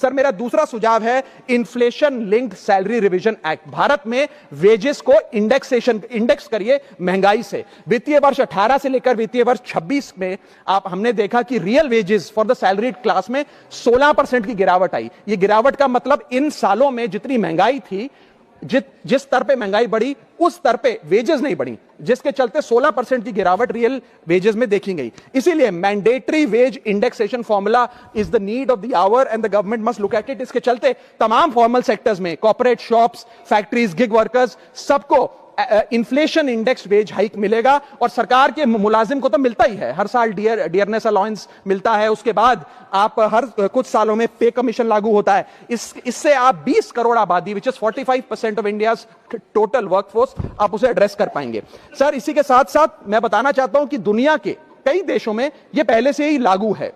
Sir मेरा दूसरा सुझाव है inflation linked salary revision act. Bharat में वेजेस को इंडेक्स करिए महंगाई से। वित्तीय वर्ष 18 से लेकर वित्तीय वर्ष 26 में हमने देखा कि real wages for the salaried class में 16% की गिरावट आई। ये गिरावट का मतलब इन सालों में जितनी महंगाई थी, जिस स्तर पे महंगाई बढ़ी उस स्तर पे वेजेस नहीं बढ़ी, जिसके चलते 16% की गिरावट रियल वेजेस में देखी गई। इसीलिए mandatory wage indexation formula is the need of the hour and the government must look at it. इसके चलते तमाम फॉर्मल सेक्टर्स में corporate, shops, factories, gig workers सबको इन्फ्लेशन इंडेक्स वेज हाइक मिलेगा। और सरकार के मुलाजिम को तो मिलता ही है, हर साल डियरनेस अलाउंस मिलता है। उसके बाद आप हर कुछ सालों में पे कमीशन लागू होता है। इससे आप 20 करोड़ आबादी, which is 45% of India's total workforce, आप उसे एड्रेस कर पाएंगे। सर इसी के साथ साथ मैं बताना चाहता हूं कि दुनिया के कई देशों में यह पहले से ही लागू है।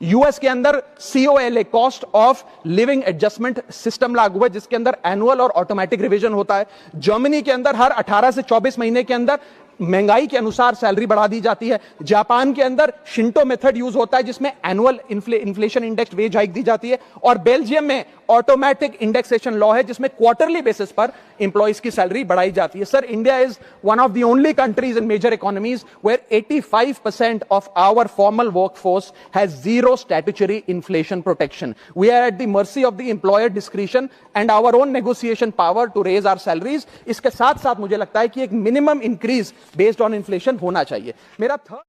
यूएस के अंदर COLA, cost of living adjustment system लागू है, जिसके अंदर एनुअल और ऑटोमेटिक रिवीजन होता है। जर्मनी के अंदर हर 18 से 24 महीने के अंदर महंगाई के अनुसार सैलरी बढ़ा दी जाती है। जापान के अंदर शिंटो मेथड यूज होता है, जिसमें annual inflation index wage hike दी जाती है। और बेल्जियम में ऑटोमेटिक इंडेक्सेशन लॉ है, जिसमें क्वार्टरली बेसिस पर एम्प्लॉइज की सैलरी बढ़ाई जाती है। Sir India is one of the only countries in major economies where 85% of our formal workforce has zero statutory inflation protection. We are at the mercy of the employer discretion and our own negotiation power to raise our salaries. इसके साथ साथ मुझे लगता है कि एक minimum increase based on inflation होना चाहिए। मेरा थर्ड